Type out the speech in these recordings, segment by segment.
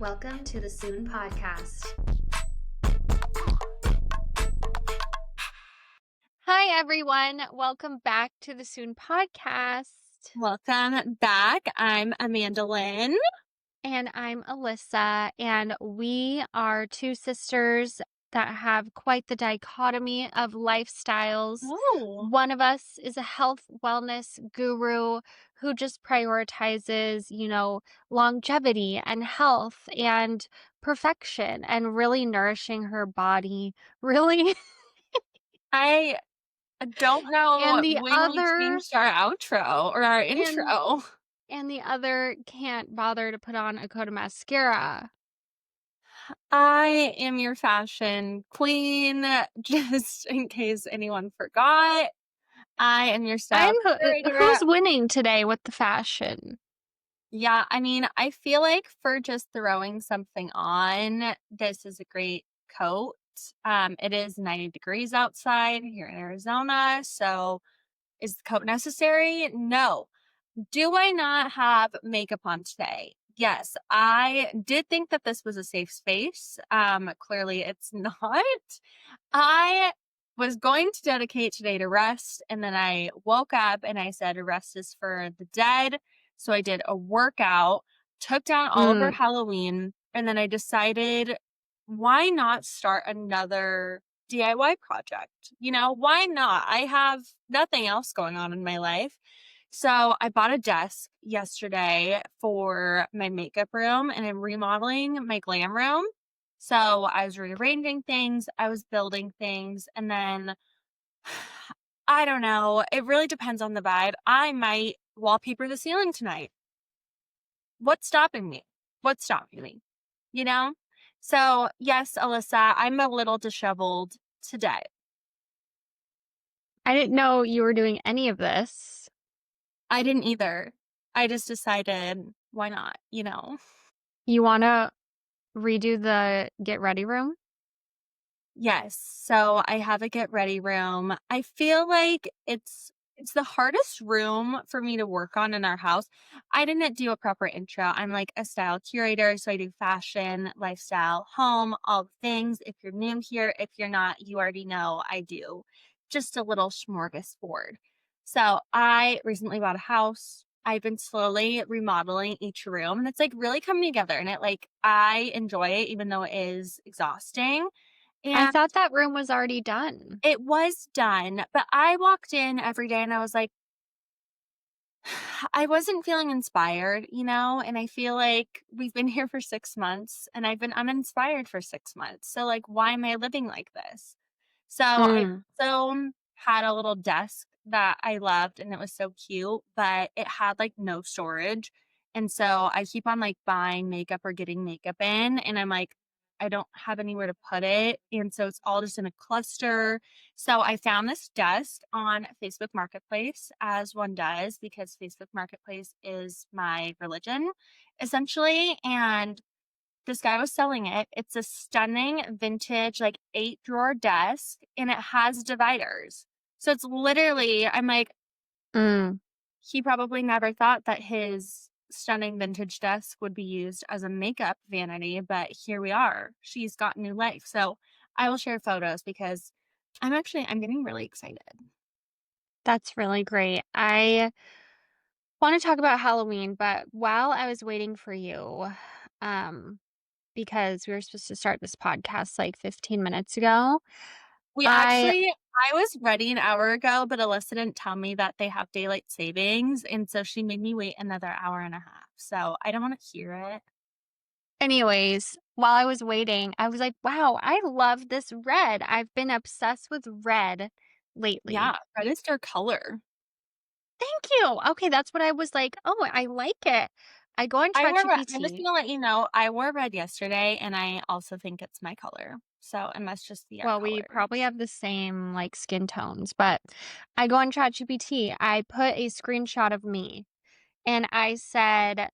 Welcome to the Soon Podcast. Hi, everyone. Welcome back to the Soon Podcast. Welcome back. I'm Amanda Lynn. And I'm Alyssa. And we are two sisters that have quite the dichotomy of lifestyles. Oh. One of us is a health wellness guru who just prioritizes, longevity and health and perfection and really nourishing her body. Really. I don't know And the when we other changed our outro or our intro. And the other can't bother to put on a coat of mascara. I am your fashion queen, just in case anyone forgot. I am your style curator. Who's winning today with the fashion? Yeah, I feel like for just throwing something on, this is a great coat. It is 90 degrees outside here in Arizona, so is the coat necessary? No. Do I not have makeup on today? Yes, I did think that this was a safe space. Clearly it's not. I was going to dedicate today to rest, and then I woke up and I said rest is for the dead. So I did a workout, took down all of our Halloween, and then I decided why not start another DIY project? Why not? I have nothing else going on in my life. So I bought a desk yesterday for my makeup room, and I'm remodeling my glam room. So I was rearranging things, I was building things, and then I don't know. It really depends on the vibe. I might wallpaper the ceiling tonight. What's stopping me? What's stopping me? You know? So yes, Alyssa, I'm a little disheveled today. I didn't know you were doing any of this. I didn't either. I just decided, why not? You want to redo the get ready room? Yes. So I have a get ready room. I feel like it's the hardest room for me to work on in our house. I didn't do a proper intro. I'm like a style curator, so I do fashion, lifestyle, home, all the things. If you're new here, if you're not, you already know I do just a little smorgasbord. So I recently bought a house. I've been slowly remodeling each room, and it's like really coming together, and I enjoy it even though it is exhausting. I And thought that room was already done. it was done, but I walked in every day and I was like, I wasn't feeling inspired, and I feel like we've been here for 6 months and I've been uninspired for 6 months. So like, why am I living like this? So I also had a little desk that I loved and it was so cute, but it had like no storage. And so I keep on like buying makeup or getting makeup in, and I'm like, I don't have anywhere to put it. And so it's all just in a cluster. So I found this desk on Facebook Marketplace, as one does, because Facebook Marketplace is my religion, essentially. And this guy was selling it. It's a stunning vintage, like 8-drawer desk, and it has dividers. So it's literally, I'm like, he probably never thought that his stunning vintage desk would be used as a makeup vanity, but here we are. She's got new life. So I will share photos because I'm getting really excited. That's really great. I want to talk about Halloween, but while I was waiting for you, because we were supposed to start this podcast like 15 minutes ago, I was ready an hour ago, but Alyssa didn't tell me that they have daylight savings. And so she made me wait another hour and a half. So I don't want to hear it. anyways, while I was waiting, I was like, wow, I love this red. I've been obsessed with red lately. Yeah, red is their color. Thank you. Okay, that's what I was like, oh, I like it. I go on I'm just ChatGPT. going to let you know, I wore red yesterday, and I also think it's my color. So it must just be our Well, we color. probably have the same like skin tones, but I go on ChatGPT. I put a screenshot of me and I said,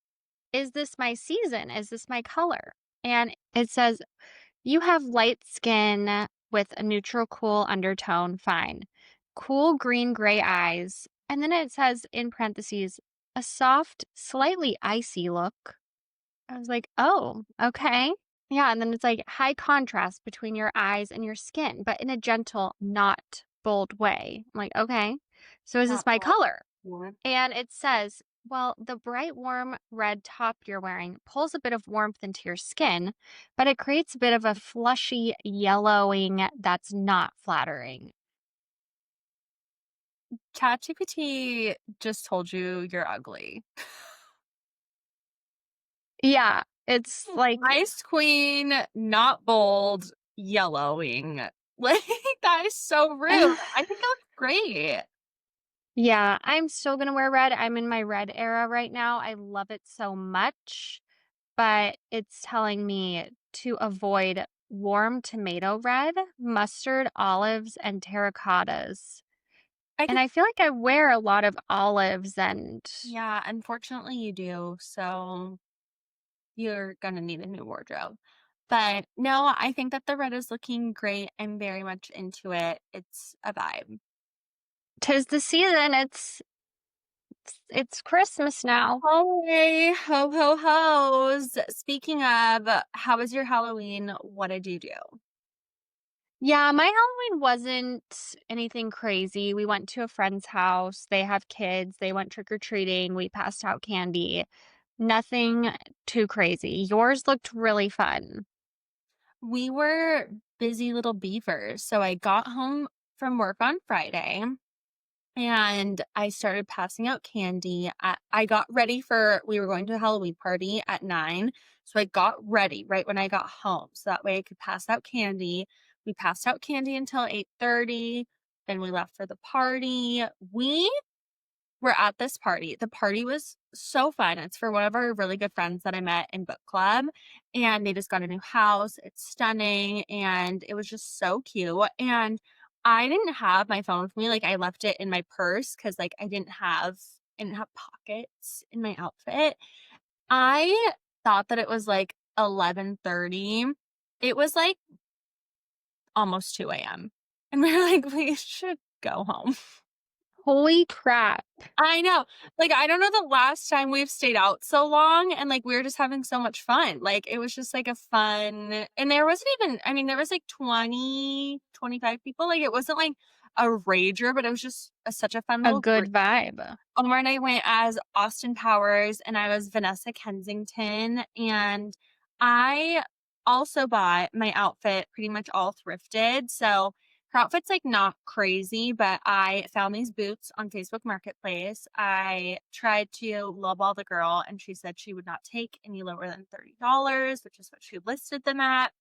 is this my season? Is this my color? And it says, you have light skin with a neutral cool undertone, fine. Cool green gray eyes. And then it says in parentheses, a soft, slightly icy look. I was like, "Oh, okay." Yeah, and then it's like high contrast between your eyes and your skin, but in a gentle, not bold way. I'm like, "Okay. So is this Not my bold. color?" Warm. And it says, "Well, the bright, warm red top you're wearing pulls a bit of warmth into your skin, but it creates a bit of a flushy yellowing that's not flattering." ChatGPT just told you you're ugly. Yeah, it's like, Ice queen, not bold, yellowing. Like, that is so rude. I think it looks great. yeah, I'm still gonna wear red. I'm in my red era right now. I love it so much, but it's telling me to avoid warm tomato red, mustard, olives, and terracottas. I And could, I feel like I wear a lot of olives and yeah, unfortunately you do. So you're gonna need a new wardrobe. But no, I think that the red is looking great. I'm very much into it. It's a vibe. 'tis the season. It's Christmas now. Holiday, ho ho hos. Speaking of, how was your Halloween? What did you do? Yeah, my Halloween wasn't anything crazy. We went to a friend's house. They have kids. They went trick-or-treating. We passed out candy. Nothing too crazy. Yours looked really fun. We were busy little beavers. So I got home from work on Friday and I started passing out candy. I got ready we were going to a Halloween party at 9. So I got ready right when I got home. So that way I could pass out candy. We passed out candy until 8:30. Then we left for the party. We're at this party. The party was so fun. It's for one of our really good friends that I met in book club, and they just got a new house. It's stunning, and it was just so cute. And I didn't have my phone with me. Like I left it in my purse because like I didn't have pockets in my outfit. I thought that it was like 11:30. It was like almost 2 a.m. And we were like, we should go home. Holy crap. I know. Like, I don't know the last time we've stayed out so long and like we were just having so much fun. Like it was just like a fun and there wasn't even I mean, there was like 20, 25 people. Like it wasn't like a rager, but it was just such a fun A little group. good vibe. Omar and I went as Austin Powers and I was Vanessa Kensington. And I also bought my outfit pretty much all thrifted. So her outfit's like not crazy, but I found these boots on Facebook Marketplace. I tried to lowball the girl and she said she would not take any lower than $30, which is what she listed them at.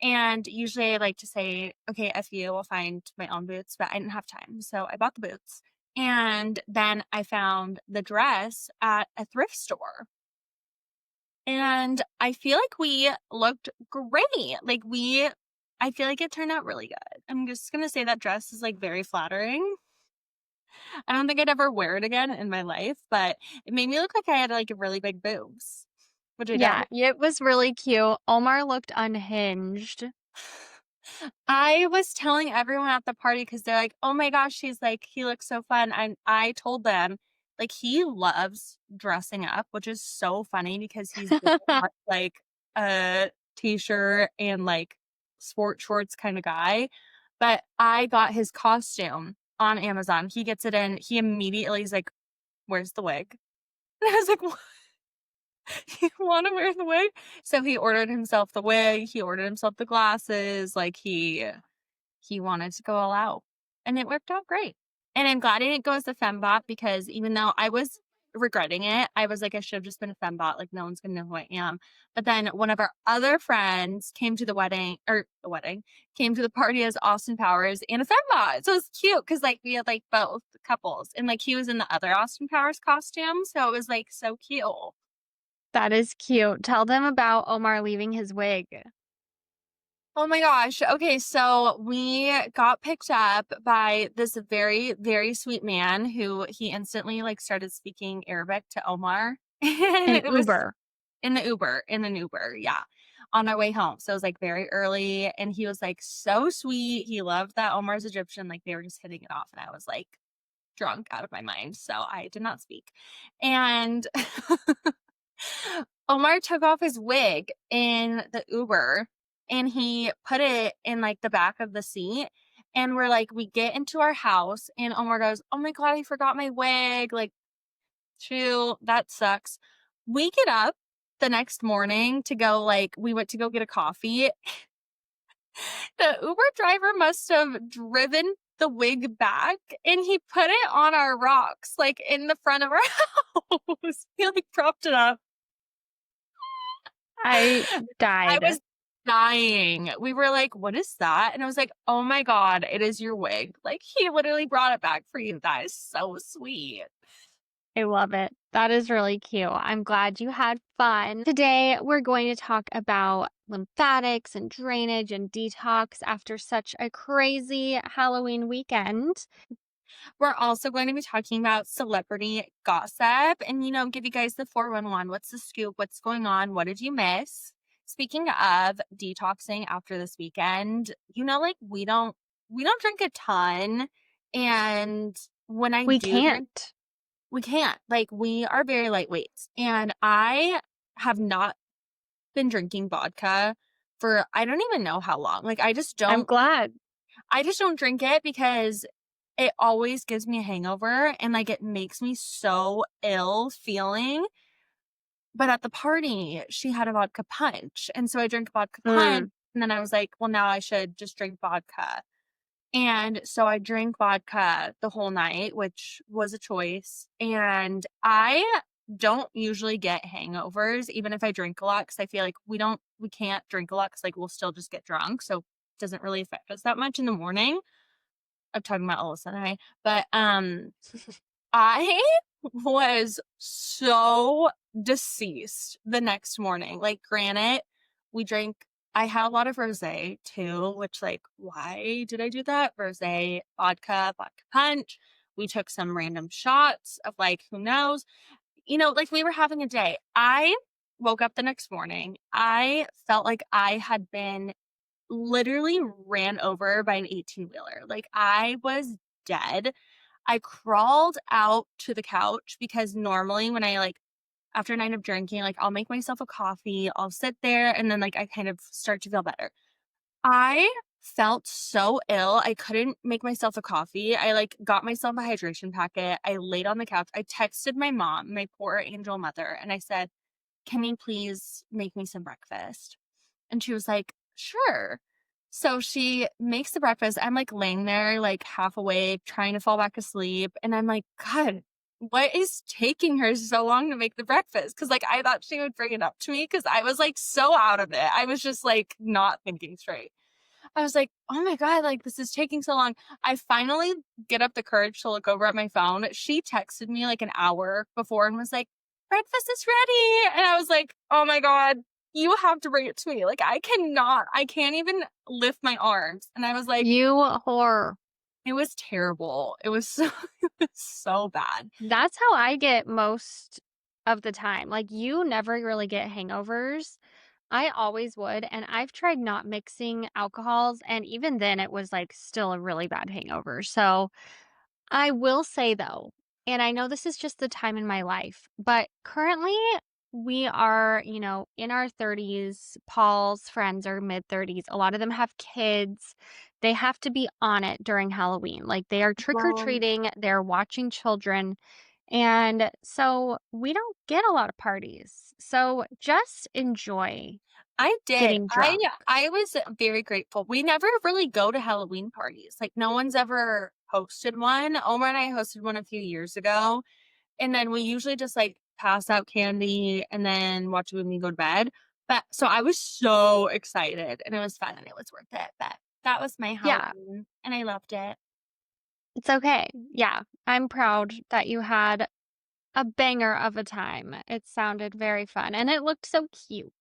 And usually I like to say, okay, F you, I'll find my own boots, but I didn't have time. So I bought the boots. And then I found the dress at a thrift store. And I feel like we looked great. I feel like it turned out really good. I'm just going to say that dress is like very flattering. I don't think I'd ever wear it again in my life, but it made me look like I had like really big boobs, which I Yeah, don't. it was really cute. Omar looked unhinged. I was telling everyone at the party because they're like, oh my gosh, he looks so fun. And I told them, like, he loves dressing up, which is so funny because he's very much like a t-shirt and like sport shorts kind of guy. But I got his costume on Amazon. He gets it in. He immediately is like, where's the wig? And I was like, what? You want to wear the wig? So he ordered himself the wig. He ordered himself the glasses. Like he wanted to go all out and it worked out great. And I'm glad I didn't go as a fembot because even though I was regretting it, I was like, I should have just been a fembot. Like, no one's going to know who I am. But then one of our other friends came to came to the party as Austin Powers and a fembot. So it was cute because like we had like both couples and like he was in the other Austin Powers costume. So it was like so cute. That is cute. Tell them about Omar leaving his wig. Oh my gosh. Okay, so we got picked up by this very, very sweet man who he instantly like started speaking Arabic to Omar. And An it was Uber. in an Uber, yeah, on our way home. So it was like very early and he was like so sweet. He loved that Omar's Egyptian. Like they were just hitting it off. And I was like drunk out of my mind. So I did not speak. And Omar took off his wig in the Uber and he put it in like the back of the seat. And we're like, we get into our house and Omar goes, "Oh my God, I forgot my wig." Like, true, that sucks. We get up the next morning to go, like, we went to go get a coffee. The Uber driver must have driven the wig back and he put it on our rocks, like in the front of our house. He like propped it up. I I died. was dying. We were like, "What is that?" And I was like, "Oh my God, it is your wig." Like, he literally brought it back for you. That is so sweet. I love it. That is really cute. I'm glad you had fun. Today, we're going to talk about lymphatics and drainage and detox after such a crazy Halloween weekend. We're also going to be talking about celebrity gossip and, give you guys the 411. What's the scoop? What's going on? What did you miss? Speaking of detoxing after this weekend, like we don't drink a ton. And when I We do drink, can't. we can't. Like, we are very lightweights. And I have not been drinking vodka for I don't even know how long. Like, I'm glad. I just don't drink it because it always gives me a hangover and like it makes me so ill feeling. But at the party, she had a vodka punch. And so I drank vodka punch. Mm. And then I was like, well, now I should just drink vodka. And so I drank vodka the whole night, which was a choice. And I don't usually get hangovers, even if I drink a lot, because I feel like we can't drink a lot because like we'll still just get drunk. So it doesn't really affect us that much in the morning. I'm talking about Alyssa and I, but I was so deceased the next morning. Like, granted, I had a lot of rosé too, which, like, why did I do that? Rosé, vodka punch. We took some random shots of, like, who knows? Like, we were having a day. I woke up the next morning. I felt like I had been literally ran over by an 18-wheeler. Like, I was dead. I crawled out to the couch because normally when I like after a night of drinking, like I'll make myself a coffee, I'll sit there and then like I kind of start to feel better. I felt so ill. I couldn't make myself a coffee. I like got myself a hydration packet. I laid on the couch. I texted my mom, my poor angel mother, and I said, "Can you please make me some breakfast?" And she was like, "Sure." So she makes the breakfast. I'm like laying there, like half awake, trying to fall back asleep. And I'm like, God, what is taking her so long to make the breakfast? Cause like I thought she would bring it up to me because I was like so out of it. I was just like not thinking straight. I was like, oh my God, like this is taking so long. I finally get up the courage to look over at my phone. She texted me like an hour before and was like, "Breakfast is ready." And I was like, oh my God, you have to bring it to me. Like, I can't even lift my arms. And I was like, You whore. it was terrible. It was so, it was so bad. That's how I get most of the time. Like, you never really get hangovers. I always would, and I've tried not mixing alcohols, and even then it was, like, still a really bad hangover. So, I will say though, and I know this is just the time in my life, but currently we are, in our 30s. Paul's friends are mid-30s. A lot of them have kids. They have to be on it during Halloween. Like, they are trick or Well, treating, they're watching children. And so we don't get a lot of parties. So just enjoy I did. getting I drunk. I was very grateful. We never really go to Halloween parties. Like, no one's ever hosted one. Omar and I hosted one a few years ago. And then we usually just like pass out candy and then watch a movie and go to bed. But so I was so excited and it was fun and it was worth it. But that was my Yeah, Halloween and I loved it. it's okay. Yeah, I'm proud that you had a banger of a time. It sounded very fun and it looked so cute.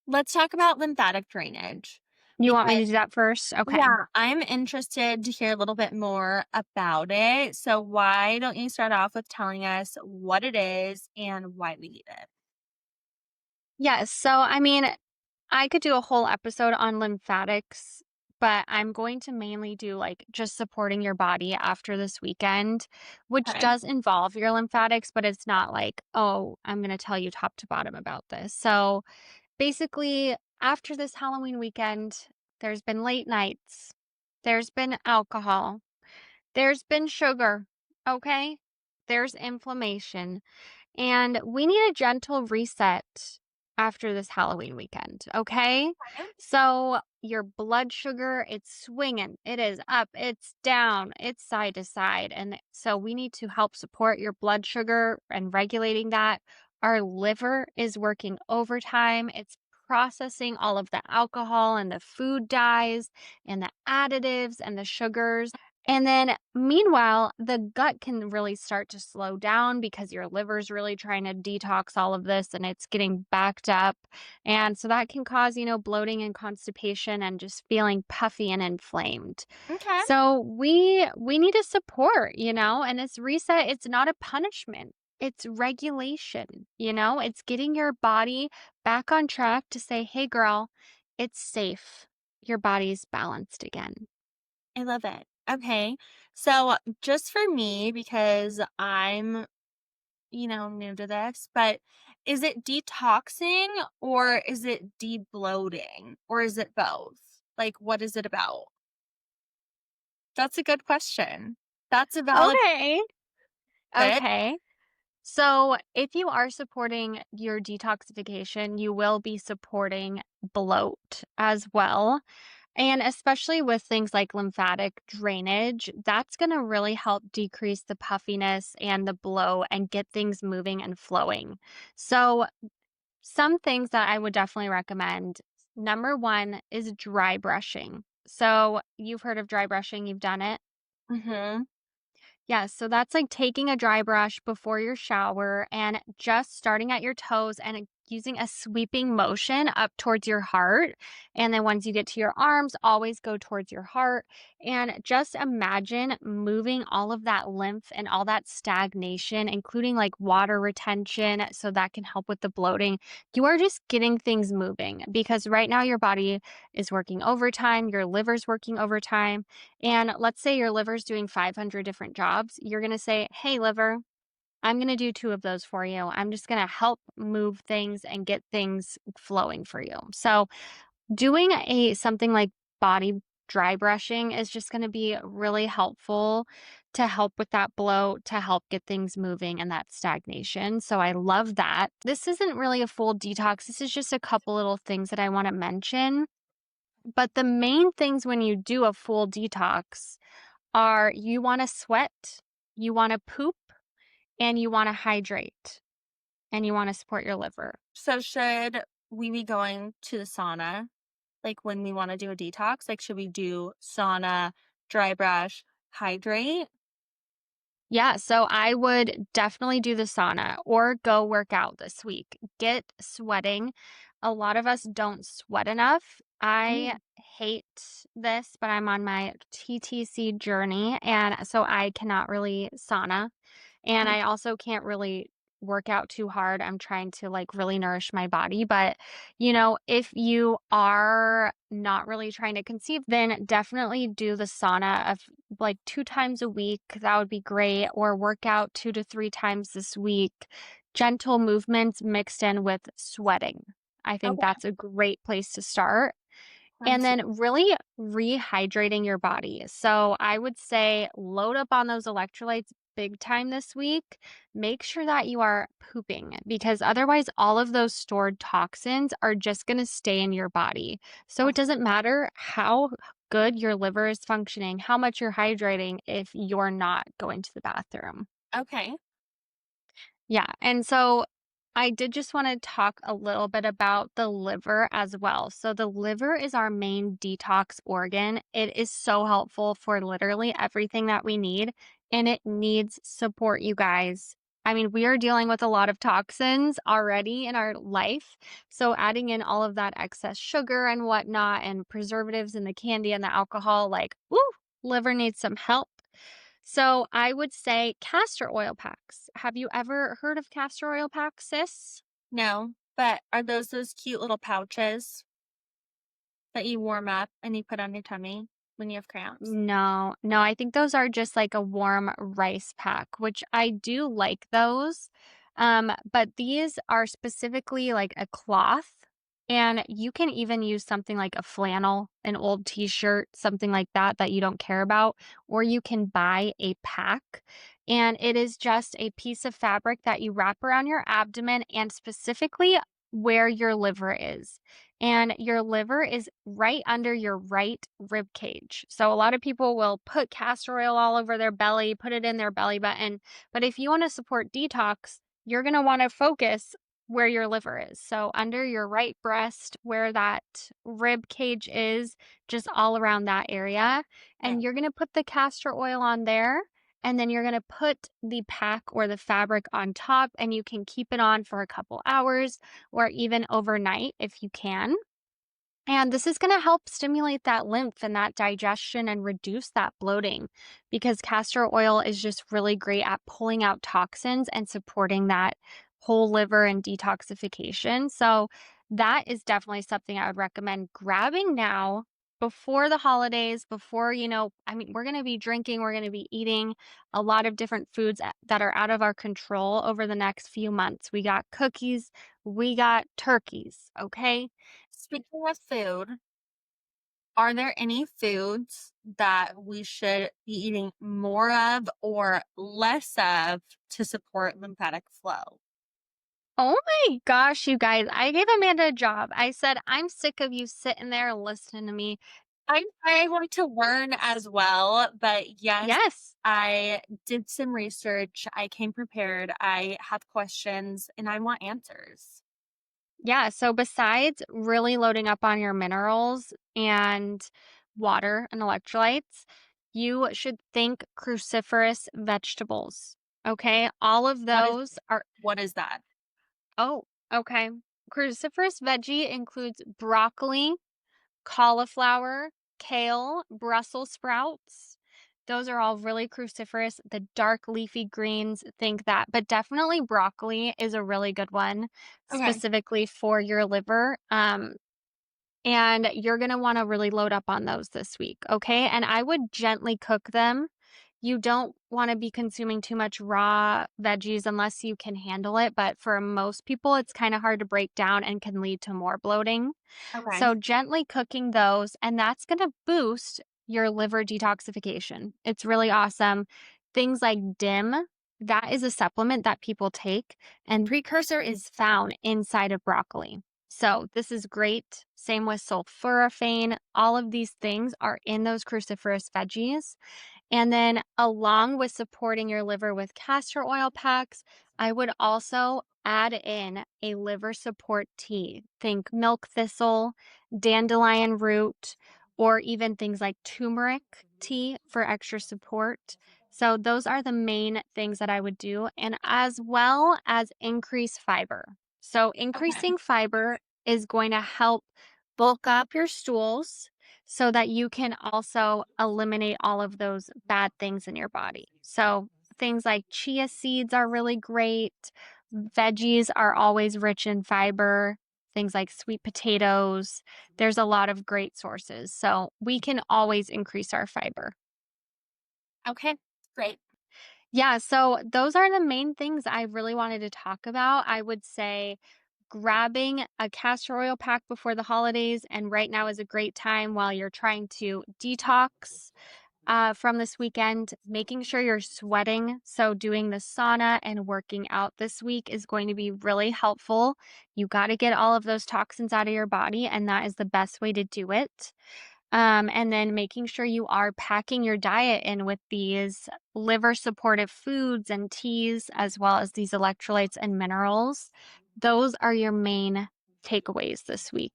Let's talk about lymphatic drainage You want me to because, do that first? Okay. yeah, I'm interested to hear a little bit more about it. So why don't you start off with telling us what it is and why we need it? Yes. So, I mean, I could do a whole episode on lymphatics but I'm going to mainly do like just supporting your body after this weekend, which Okay. does involve your lymphatics, but it's not like, oh, I'm going to tell you top to bottom about this. So basically, after this Halloween weekend, there's been late nights, there's been alcohol, there's been sugar, okay? There's inflammation. And we need a gentle reset after this Halloween weekend, okay? Okay. So your blood sugar, it's swinging. It is up, it's down, it's side to side. And so we need to help support your blood sugar and regulating that. Our liver is working overtime. It's processing all of the alcohol and the food dyes and the additives and the sugars. And then meanwhile, the gut can really start to slow down because your liver's really trying to detox all of this and it's getting backed up. And so that can cause, bloating and constipation and just feeling puffy and inflamed. Okay. So we need a support, and this reset, it's not a punishment. It's regulation, it's getting your body back on track to say, hey girl, it's safe. Your body's balanced again. I love it. Okay. So just for me, because I'm, new to this, but is it detoxing or is it debloating or is it both? Like, what is it about? That's a good question. That's a valid Okay. bit. Okay. So if you are supporting your detoxification, you will be supporting bloat as well. And especially with things like lymphatic drainage, that's going to really help decrease the puffiness and the bloat and get things moving and flowing. So, some things that I would definitely recommend. Number one is dry brushing. So, you've heard of dry brushing, you've done it. Mm-hmm. Yeah, so that's like taking a dry brush before your shower and just starting at your toes and using a sweeping motion up towards your heart. And then once you get to your arms, always go towards your heart. And just imagine moving all of that lymph and all that stagnation, including like water retention, so that can help with the bloating. You are just getting things moving because right now your body is working overtime, your liver's working overtime. And let's say your liver's doing 500 different jobs. You're going to say, hey, liver, I'm going to do 2 of those for you. I'm just going to help move things and get things flowing for you. So doing something like body dry brushing is just going to be really helpful to help with that bloat, to help get things moving and that stagnation. So I love that. This isn't really a full detox. This is just a couple little things that I want to mention. But the main things when you do a full detox are you want to sweat, you want to poop, and you want to hydrate, and you want to support your liver. So should we be going to the sauna, like when we want to do a detox? Like, should we do sauna, dry brush, hydrate? Yeah, so I would definitely do the sauna or go work out this week. Get sweating. A lot of us don't sweat enough. I Mm. hate this, but I'm on my TTC journey, and so I cannot really sauna. And I also can't really work out too hard. I'm trying to like really nourish my body. But, if you are not really trying to conceive, then definitely do the sauna of like 2 times a week. That would be great. Or work out 2 to 3 times this week. Gentle movements mixed in with sweating. I think Okay. that's a great place to start. And Sounds then really rehydrating your body. So I would say load up on those electrolytes big time this week. Make sure that you are pooping because otherwise, all of those stored toxins are just going to stay in your body. So it doesn't matter how good your liver is functioning, how much you're hydrating if you're not going to the bathroom. okay. Yeah. And so I did just want to talk a little bit about the liver as well. So, the liver is our main detox organ. It is so helpful for literally everything that we need, and it needs support, you guys. I mean, we are dealing with a lot of toxins already in our life. So, adding in all of that excess sugar and whatnot, and preservatives and the candy and the alcohol, like, woo, liver needs some help. So I would say castor oil packs. Have you ever heard of castor oil packs, sis? No, but are those cute little pouches that you warm up and you put on your tummy when you have cramps? No, no, I think those are just like a warm rice pack, which I do like those. But these are specifically like a cloth, and you can even use something like a flannel, an old t-shirt, something like that that you don't care about, or you can buy a pack, and it is just a piece of fabric that you wrap around your abdomen and specifically where your liver is, and your liver is right under your right rib cage. So a lot of people will put castor oil all over their belly, put it in their belly button. But if you want to support detox, you're going to want to focus where your liver is. So under your right breast, where that rib cage is, just all around that area. And Okay. you're going to put the castor oil on there. And then you're going to put the pack or the fabric on top, and you can keep it on for a couple hours or even overnight if you can. And this is going to help stimulate that lymph and that digestion and reduce that bloating, because castor oil is just really great at pulling out toxins and supporting that whole liver and detoxification. So that is definitely something I would recommend grabbing now before the holidays, before, I mean, we're going to be drinking, we're going to be eating a lot of different foods that are out of our control over the next few months. We got cookies, we got turkeys, okay? Speaking of food, are there any foods that we should be eating more of or less of to support lymphatic flow? Oh my gosh, you guys. I gave Amanda a job. I said, I'm sick of you sitting there listening to me. I want to learn as well, but yes, Yes. I did some research. I came prepared. I have questions and I want answers. Yeah. So besides really loading up on your minerals and water and electrolytes, you should think cruciferous vegetables. Okay. All of What is those are, what is that? oh, okay. Cruciferous veggie includes broccoli, cauliflower, kale, Brussels sprouts. Those are all really cruciferous. The dark leafy greens, think that. But definitely broccoli is a really good one, Okay. specifically for your liver. And you're going to want to really load up on those this week, okay? And I would gently cook them. You don't want to be consuming too much raw veggies unless you can handle it. But for most people, it's kind of hard to break down and can lead to more bloating. Okay. So gently cooking those, and that's going to boost your liver detoxification. It's really awesome. Things like DIM, that is a supplement that people take, and precursor is found inside of broccoli. So this is great. Same with sulforaphane. All of these things are in those cruciferous veggies. And then, along with supporting your liver with castor oil packs, I would also add in a liver support tea. Think milk thistle, dandelion root, or even things like turmeric tea for extra support. So, those are the main things that I would do, and as well as increase fiber. So, Okay. increasing fiber is going to help bulk up your stools so that you can also eliminate all of those bad things in your body. So, things like chia seeds are really great. Veggies are always rich in fiber. Things like sweet potatoes. There's a lot of great sources. So, we can always increase our fiber. Okay. Great. Yeah, so those are the main things I really wanted to talk about. I would say grabbing a castor oil pack before the holidays, and right now is a great time while you're trying to detox from this weekend, making sure you're sweating. So, doing the sauna and working out this week is going to be really helpful. You got to get all of those toxins out of your body, and that is the best way to do it. And then making sure you are packing your diet in with these liver supportive foods and teas, as well as these electrolytes and minerals. Those are your main takeaways this week.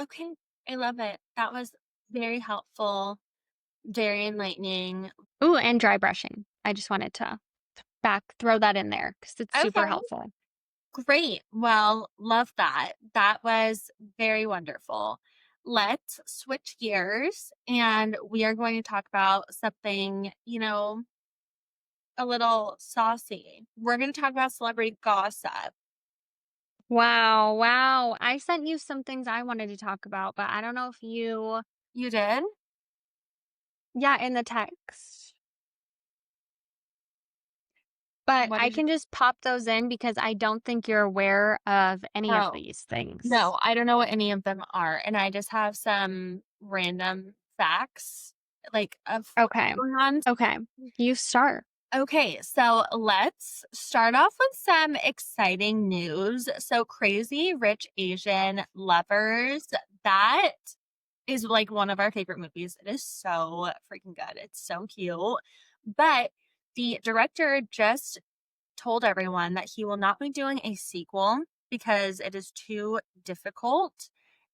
Okay. I love it. That was very helpful, very enlightening. Ooh, and dry brushing. I just wanted to throw that in there because it's super Okay. helpful. Great. Well, love that. That was very wonderful. Let's switch gears and we are going to talk about something, a little saucy. We're going to talk about celebrity gossip. Wow, wow. I sent you some things I wanted to talk about, but I don't know if you You did? yeah, in the text. But What I did you can just pop those in because I don't think you're aware of any of Oh, these things. no, I don't know what any of them are, and I just have some random facts, like, of what's Okay. going on. Okay. You start. Okay, so let's start off with some exciting news. So, Crazy Rich Asian Lovers, that is like one of our favorite movies. It is so freaking good. It's so cute. But the director just told everyone that he will not be doing a sequel because it is too difficult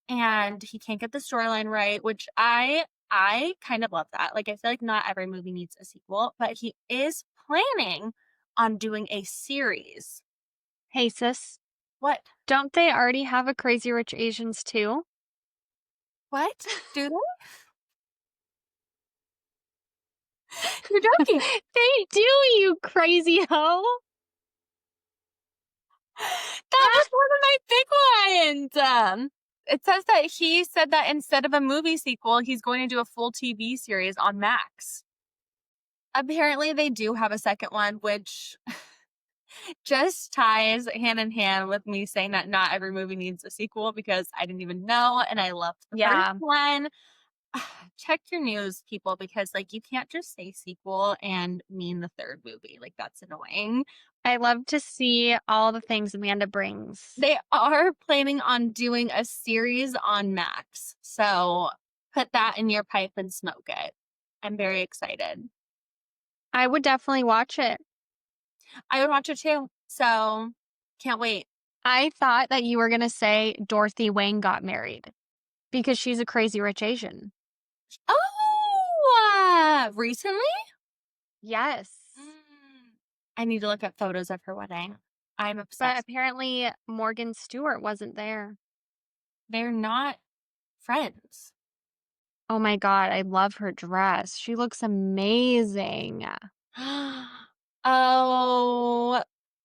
and he can't get the storyline right, which I kind of love that. Like I feel like not every movie needs a sequel, but he is planning on doing a series. Hey, sis. What? Don't they already have a Crazy Rich Asians too? What? Do they? You're joking. They do, you crazy hoe. That was one of my big ones. It says that he said that instead of a movie sequel, he's going to do a full TV series on Max. Apparently, they do have a second one, which just ties hand in hand with me saying that not every movie needs a sequel because I didn't even know and I loved the Yeah. first one. Check your news, people, because like you can't just say sequel and mean the third movie. Like that's annoying. I love to see all the things Amanda brings. They are planning on doing a series on Max. So put that in your pipe and smoke it. I'm very excited. I would definitely watch it. I would watch it too. So can't wait. I thought that you were going to say Dorothy Wang got married because she's a Crazy Rich Asian. Oh, recently? Yes. I need to look at photos of her wedding. I'm But obsessed. apparently Morgan Stewart wasn't there. They're not friends. Oh my God, I love her dress. She looks amazing. Oh,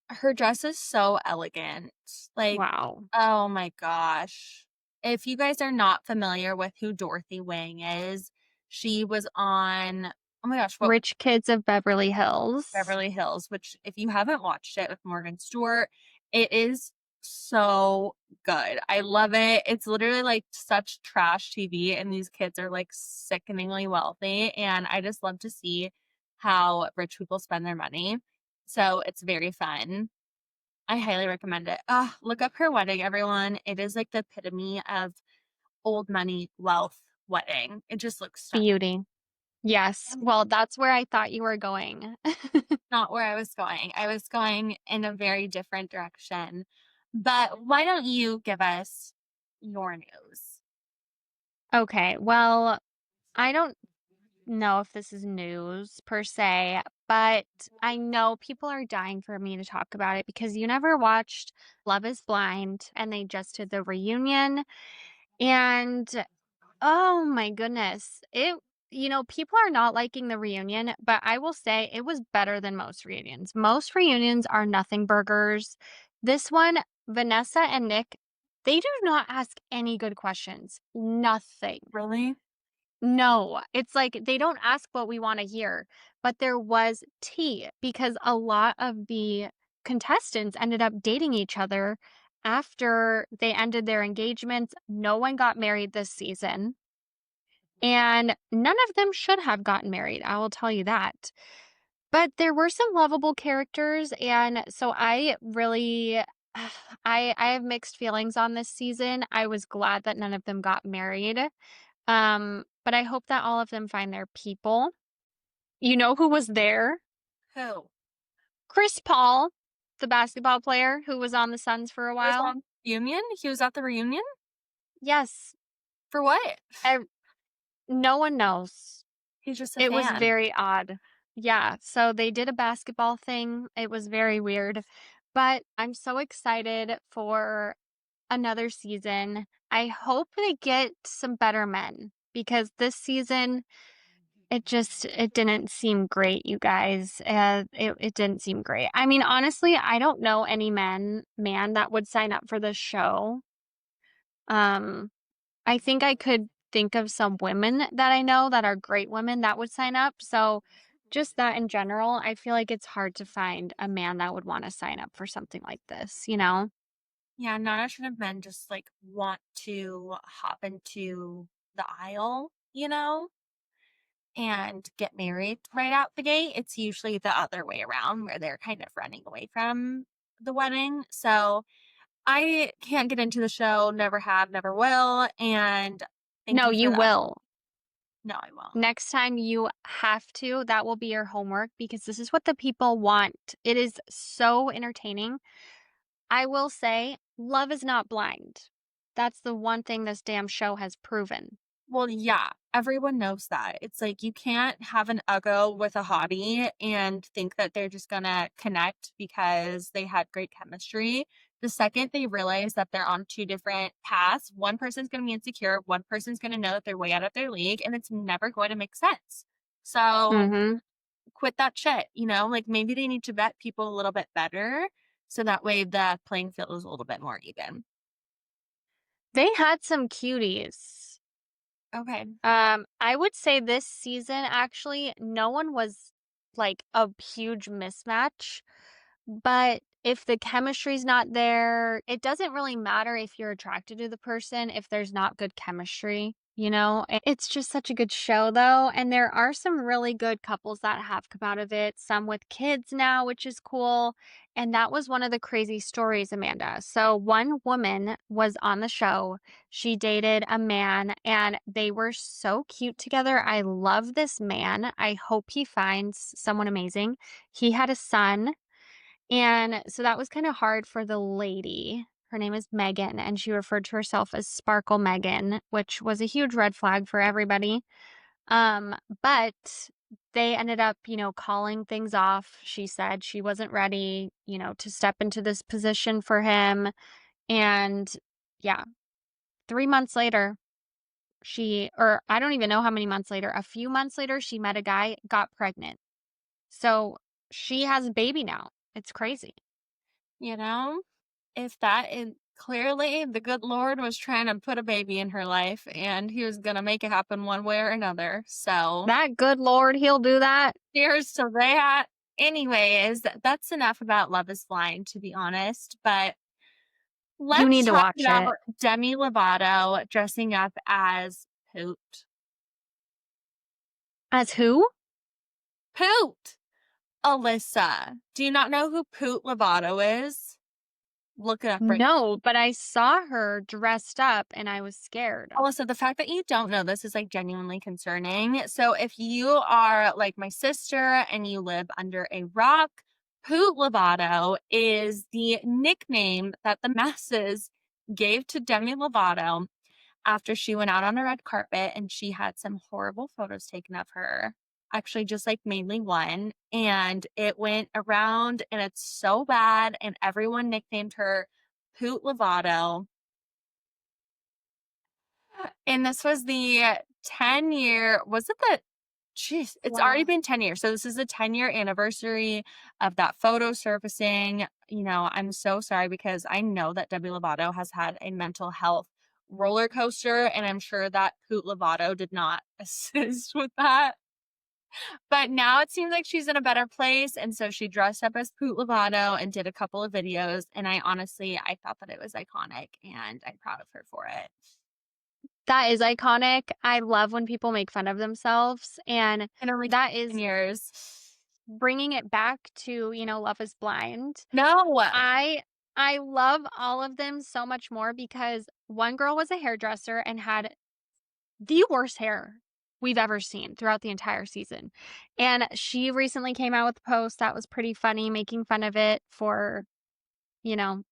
her dress is so elegant. Like, Wow. oh my gosh. If you guys are not familiar with who Dorothy Wang is, she was on, oh my gosh, what Rich Kids of Beverly Hills. Beverly Hills, which if you haven't watched it with Morgan Stewart, it is so good. I love it. It's literally like such trash TV, and these kids are like sickeningly wealthy. And I just love to see how rich people spend their money. So it's very fun. I highly recommend it. Look up her wedding, everyone. It is like the epitome of old money wealth wedding. It just looks stunning. Beauty. Yes. Well, that's where I thought you were going. Not where I was going. I was going in a very different direction. But why don't you give us your news? Okay. Well, I don't know if this is news per se, but I know people are dying for me to talk about it because you never watched Love is Blind and they just did the reunion. And oh my goodness, people are not liking the reunion, but I will say it was better than most reunions. Most reunions are nothing burgers. This one, Vanessa and Nick, they do not ask any good questions. Nothing. Really? No, it's like they don't ask what we want to hear, but there was tea because a lot of the contestants ended up dating each other after they ended their engagements. No one got married this season, and none of them should have gotten married. I will tell you that. But there were some lovable characters, and so I really I have mixed feelings on this season. I was glad that none of them got married. But I hope that all of them find their people. You know who was there? Who? Chris Paul, the basketball player who was on the Suns for a Was while. on reunion? He was at the reunion? Yes, For what? no one knows. He's just a It was fan. very odd. Yeah, so they did a basketball thing. It was very weird. But I'm so excited for another season. I hope they get some better men because this season It didn't seem great, you guys. It didn't seem great. I mean, honestly, I don't know any man that would sign up for this show. I think I could think of some women that I know that are great women that would sign up. So just that in general, I feel like it's hard to find a man that would want to sign up for something like this, you know? Yeah, not a ton of men just like want to hop into the aisle, and get married right out the gate. It's usually the other way around where they're kind of running away from the wedding. So I can't get into the show, never have, never will. And thank No, you for you that. will. No, I won't. Next time you have to, that will be your homework because this is what the people want. It is so entertaining. I will say, love is not blind. That's the one thing this damn show has proven. Well, yeah, everyone knows that. It's like you can't have an uggo with a hottie and think that they're just gonna connect because they had great chemistry. The second they realize that they're on two different paths, one person's gonna be insecure, one person's gonna know that they're way out of their league, and it's never going to make sense. So Mm-hmm. quit that shit, like maybe they need to vet people a little bit better so that way the playing field is a little bit more even. They had some cuties. Okay. I would say this season, actually, no one was like a huge mismatch. But if the chemistry's not there, it doesn't really matter if you're attracted to the person if there's not good chemistry, you know? It's just such a good show, though. And there are some really good couples that have come out of it, some with kids now, which is cool. And that was one of the crazy stories, Amanda. So, one woman was on the show. She dated a man and they were so cute together. I love this man. I hope he finds someone amazing. He had a son. And so that was kind of hard for the lady. Her name is Megan, and she referred to herself as Sparkle Megan, which was a huge red flag for everybody. But they ended up, calling things off. She said she wasn't ready, to step into this position for him. And yeah, 3 months later, or I don't even know how many months later, a few months later, she met a guy, got pregnant. So she has a baby now. It's crazy. If that is clearly the good Lord was trying to put a baby in her life and he was going to make it happen one way or another. So, That good Lord, he'll do that. cheers to that. Anyways, that's enough about Love is Blind, to be honest. But You let's need to talk watch about it. Demi Lovato dressing up as Poot. As who? Poot! Alyssa, do you not know who Poot Lovato is? Look it up right now. No, but I saw her dressed up and I was scared. Also, the fact that you don't know this is like genuinely concerning. So, if you are like my sister and you live under a rock, Poot Lovato is the nickname that the masses gave to Demi Lovato after she went out on a red carpet and she had some horrible photos taken of her. Actually, just like mainly one. And it went around and it's so bad. And everyone nicknamed her Poot Lovato. And this was the 10-year, was it the, jeez, it's already Wow. been 10 years. So this is the 10-year anniversary of that photo surfacing. I'm so sorry because I know that Demi Lovato has had a mental health roller coaster, and I'm sure that Poot Lovato did not assist with that. But now it seems like she's in a better place, and so she dressed up as Poot Lovato and did a couple of videos, and I thought that it was iconic, and I'm proud of her for it. That is iconic. I love when people make fun of themselves. And In that is 10 years. bringing it back to, Love is Blind. No. I love all of them so much more because one girl was a hairdresser and had the worst hair we've ever seen throughout the entire season. And she recently came out with a post that was pretty funny, making fun of it for,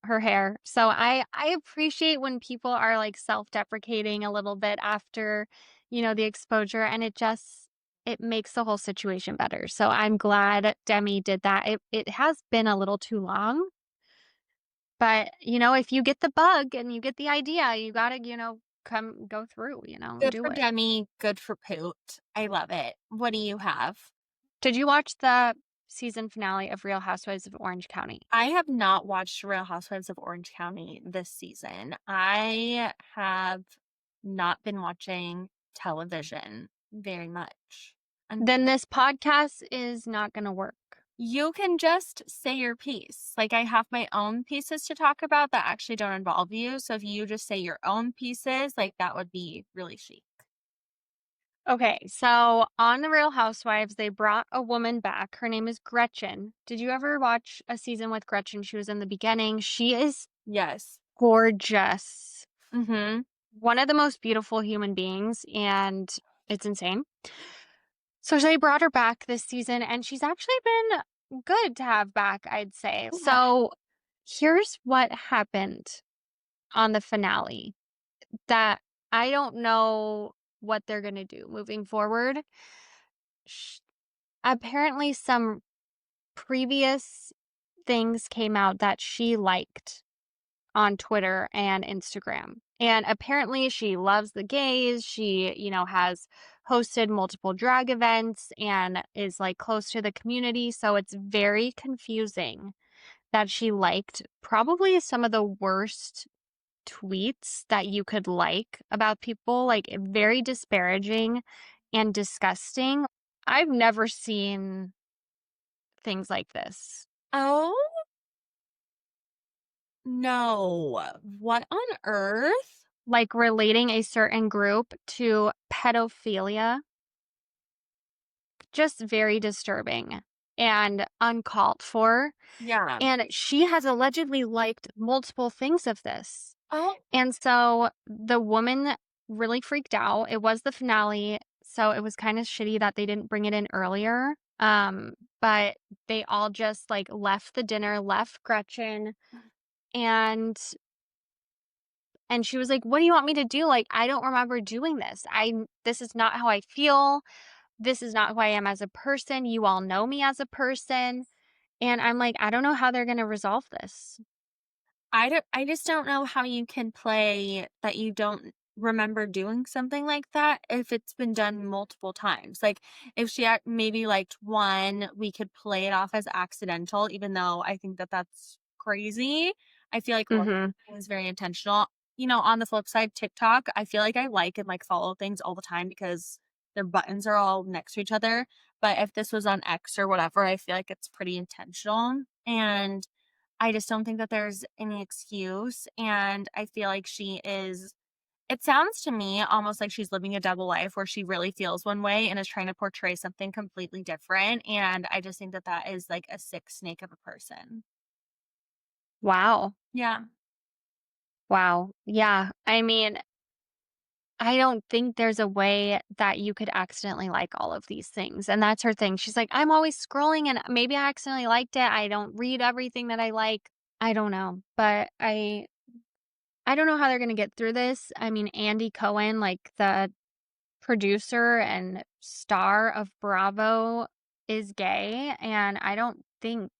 her hair. So I appreciate when people are like self-deprecating a little bit after, the exposure, and it makes the whole situation better. So I'm glad Demi did that. It has been a little too long. But, if you get the bug and you get the idea, you got to, go through, Good do for it. Demi, good for Poot. I love it. What do you have? Did you watch the season finale of Real Housewives of Orange County? I have not watched Real Housewives of Orange County this season. I have not been watching television very much. And Then this podcast is not going to work. you can just say your piece. Like, I have my own pieces to talk about that actually don't involve you. So if you just say your own pieces, like, that would be really chic. Okay, so on The Real Housewives, they brought a woman back. Her name is Gretchen. Did you ever watch a season with Gretchen? She was in the beginning. She is Yes. gorgeous. Mm-hmm. One of the most beautiful human beings, and it's insane. So they brought her back this season, and she's actually been good to have back, I'd say. Yeah. So here's what happened on the finale that I don't know what they're going to do moving forward. Apparently, some previous things came out that she liked on Twitter and Instagram. And apparently she loves the gays. She, has hosted multiple drag events and is like close to the community. So it's very confusing that she liked probably some of the worst tweets that you could like about people, like very disparaging and disgusting. I've never seen things like this. Oh, no. What on earth? Like relating a certain group to pedophilia, just very disturbing and uncalled for. Yeah. And she has allegedly liked multiple things of this. Oh, And so the woman really freaked out. It was the finale, so it was kind of shitty that they didn't bring it in earlier. But they all just like left the dinner, left Gretchen, and she was like, "What do you want me to do? Like, I don't remember doing this. This is not how I feel. This is not who I am as a person. You all know me as a person." And I'm like, I don't know how they're going to resolve this. I just don't know how you can play that you don't remember doing something like that if it's been done multiple times. Like, if she maybe liked one, we could play it off as accidental, even though I think that that's crazy. I feel like one Mhm. thing is very intentional. On the flip side, TikTok, I feel like I like and like follow things all the time because their buttons are all next to each other. But if this was on X or whatever, I feel like it's pretty intentional. And I just don't think that there's any excuse, and I feel like it sounds to me almost like she's living a double life where she really feels one way and is trying to portray something completely different, and I just think that that is like a sick snake of a person. Wow. Yeah. Wow. Yeah. I mean, I don't think there's a way that you could accidentally like all of these things. And that's her thing. She's like, I'm always scrolling and maybe I accidentally liked it. I don't read everything that I like. I don't know. But I don't know how they're going to get through this. I mean, Andy Cohen, like the producer and star of Bravo, is gay, and I don't think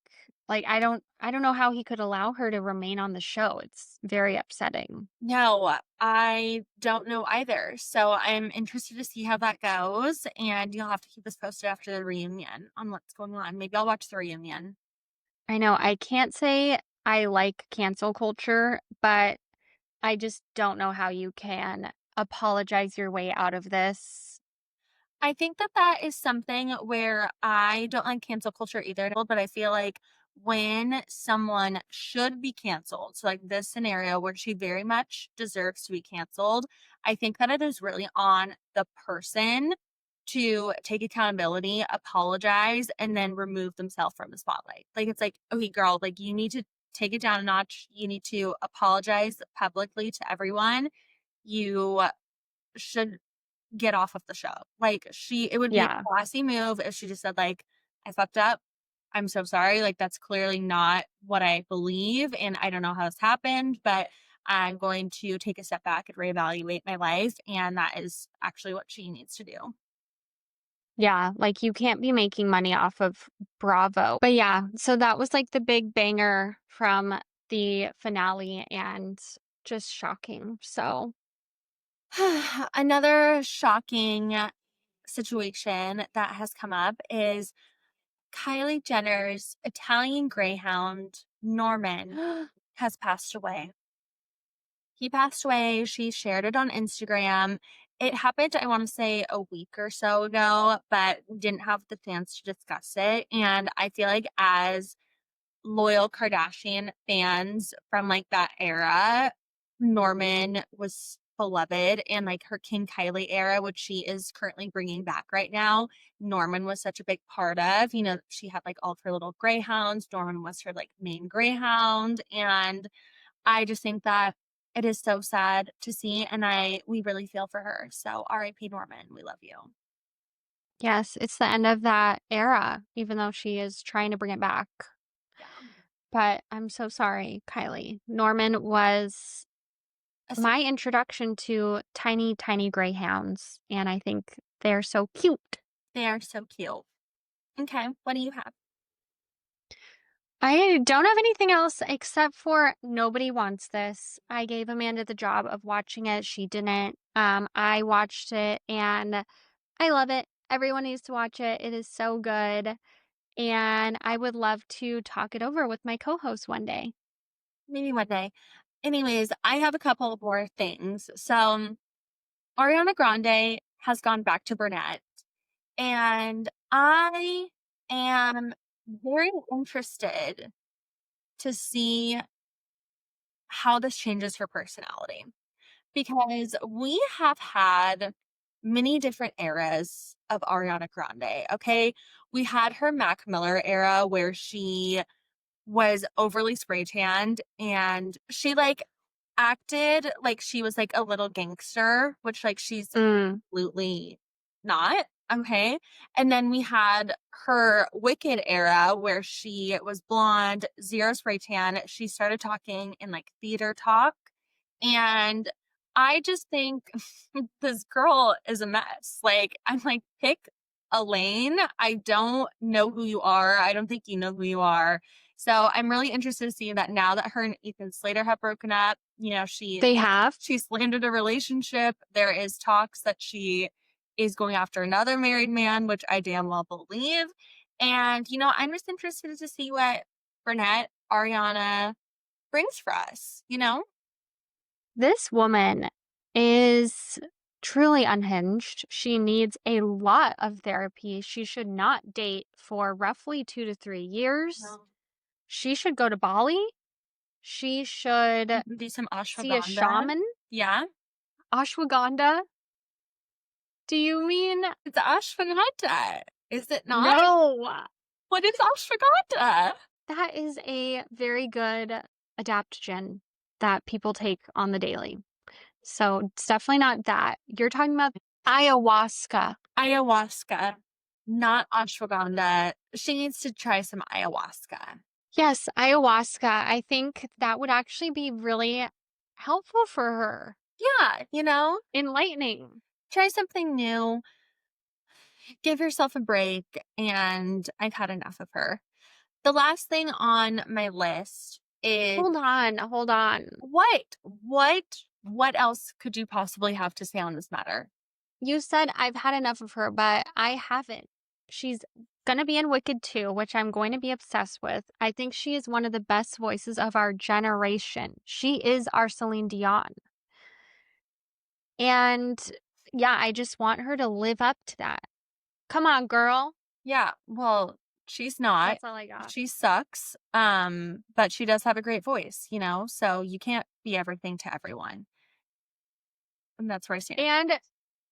I don't know how he could allow her to remain on the show. It's very upsetting. No, I don't know either. So I'm interested to see how that goes, and you'll have to keep us posted after the reunion on what's going on. Maybe I'll watch the reunion. I know I can't say I like cancel culture, but I just don't know how you can apologize your way out of this. I think that that is something where I don't like cancel culture either, but I feel like when someone should be canceled, so like this scenario where she very much deserves to be canceled, I think that it is really on the person to take accountability, apologize, and then remove themselves from the spotlight. Like, it's like, okay, girl, like, you need to take it down a notch. You need to apologize publicly to everyone. You should get off of the show. Like, it would be a Yeah. classy move if she just said, like, I fucked up. I'm so sorry. Like, that's clearly not what I believe. And I don't know how this happened, but I'm going to take a step back and reevaluate my life. And that is actually what she needs to do. Yeah, like you can't be making money off of Bravo. But yeah, so that was like the big banger from the finale and just shocking. So Another shocking situation that has come up is Kylie Jenner's Italian Greyhound, Norman, has passed away. He passed away. She shared it on Instagram. It happened, I want to say, a week or so ago, but didn't have the chance to discuss it. And I feel like as loyal Kardashian fans from like that era, Norman was beloved, and like her King Kylie era, which she is currently bringing back right now, Norman was such a big part of. You know, she had like all of her little greyhounds. Norman was her like main greyhound, and I just think that it is so sad to see, and we really feel for her. So R.I.P. Norman, we love you. Yes, it's the end of that era, even though she is trying to bring it back. Yeah. But I'm so sorry, Kylie. Norman was my introduction to tiny, tiny greyhounds, and I think they're so cute. They are so cute. Okay, what do you have? I don't have anything else except for nobody wants this. I gave Amanda the job of watching it. She didn't. I watched it and I love it. Everyone needs to watch it. It is so good. And I would love to talk it over with my co-host one day. Maybe one day. Anyways, I have a couple more things. So, Ariana Grande has gone back to brunette, and I am very interested to see how this changes her personality, because we have had many different eras of Ariana Grande. Okay. We had her Mac Miller era where she was overly spray tanned and she like acted like she was like a little gangster, which like she's absolutely not. Okay. And then we had her Wicked era where she was blonde, zero spray tan. She started talking in like theater talk. And I just think this girl is a mess. Like, I'm like, pick a lane. I don't know who you are. I don't think you know who you are. So I'm really interested to see that now that her and Ethan Slater have broken up. You know, They have? she slandered a relationship. There is talks that she is going after another married man, which I damn well believe. And, you know, I'm just interested to see what Burnett, Ariana brings for us, you know? This woman is truly unhinged. She needs a lot of therapy. She should not date for roughly 2 to 3 years. No. She should go to Bali. She should Do some see a ashwagandha. shaman. Yeah. Ashwagandha? Do you mean? It's ashwagandha. Is it not? No. What is ashwagandha? That is a very good adaptogen that people take on the daily. So it's definitely not that. You're talking about ayahuasca. Ayahuasca, not ashwagandha. She needs to try some ayahuasca. Yes, ayahuasca. I think that would actually be really helpful for her. Yeah, you know, Enlightening. try something new. Give yourself a break. And I've had enough of her. The last thing on my list is Hold on. what else could you possibly have to say on this matter? You said I've had enough of her, but I haven't. She's gonna be in Wicked 2, which I'm going to be obsessed with. I think she is one of the best voices of our generation. She is our Celine Dion. And yeah, I just want her to live up to that. Come on, girl. Yeah, well, she's not. That's all I got. She sucks. But she does have a great voice, you know, so you can't be everything to everyone. And that's where I stand. And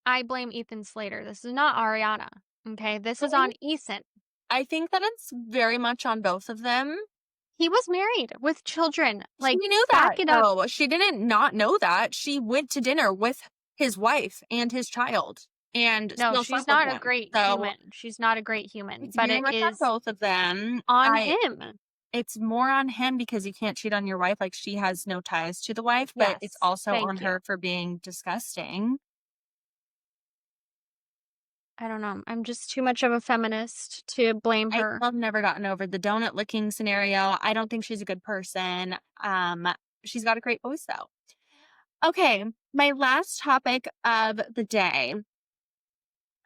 I blame Ethan Slater. This is not Ariana. Okay, this is on Ethan. I think that it's very much on both of them. He was married with children. Like, she knew that. No, she didn't not know that. She went to dinner with his wife and his child. And no, she's not a great human. She's not a great human. But it is on both of them. On him. It's more on him because you can't cheat on your wife. Like, she has no ties to the wife, but it's also on her for being disgusting. I don't know. I'm just too much of a feminist to blame her. I've never gotten over the donut licking scenario. I don't think she's a good person. She's got a great voice though. Okay, my last topic of the day.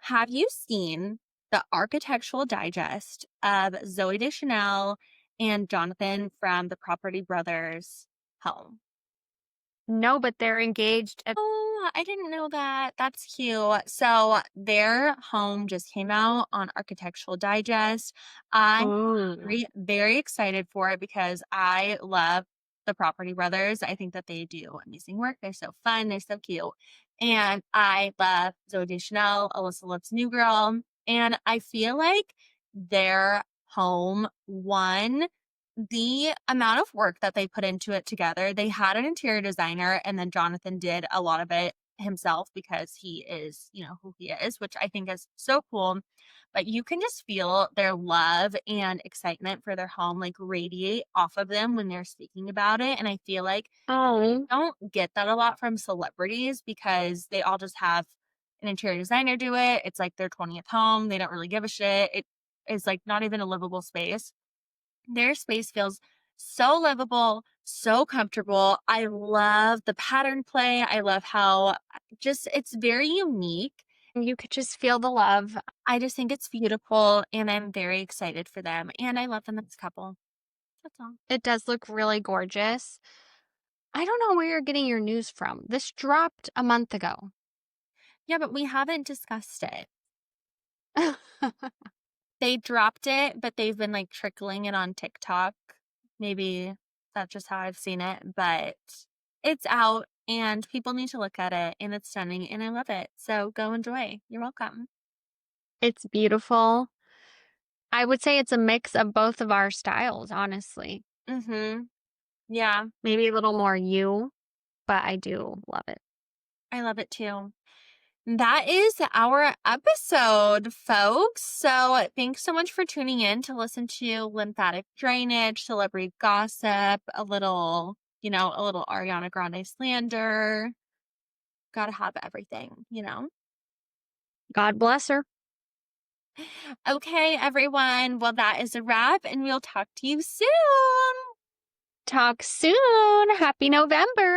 Have you seen the Architectural Digest of Zoe Deschanel and Jonathan from the Property Brothers home? No, but they're engaged. Oh, I didn't know that. That's cute. So their home just came out on Architectural Digest. I'm Ooh. very excited for it because I love the Property Brothers. I think that they do amazing work. They're so fun. They're so cute. And I love Zoe Deschanel, Alyssa Lipp's new girl. And I feel like their home won the amount of work that they put into it together. They had an interior designer, and then Jonathan did a lot of it himself because he is, who he is, which I think is so cool. But you can just feel their love and excitement for their home like radiate off of them when they're speaking about it. And I feel like Oh, I don't get that a lot from celebrities because they all just have an interior designer do it. It's like their 20th home. They don't really give a shit. It is like not even a livable space. Their space feels so livable, so comfortable. I love the pattern play. I love how just it's very unique. you could just feel the love. I just think it's beautiful and I'm very excited for them. And I love them as a couple. That's all. It does look really gorgeous. I don't know where you're getting your news from. This dropped a month ago. Yeah, but we haven't discussed it. They dropped it, but they've been like trickling it on TikTok. Maybe that's just how I've seen it, but it's out and people need to look at it and it's stunning and I love it. So go enjoy. You're welcome. It's beautiful. I would say it's a mix of both of our styles, honestly. Mhm. Yeah, Maybe a little more you, but I do love it. I love it too. That is our episode, folks. So thanks so much for tuning in to listen to lymphatic drainage, celebrity gossip, a little Ariana Grande slander. Gotta have everything. God bless her. Okay, everyone. Well, that is a wrap, and we'll talk to you soon. Talk soon. Happy November.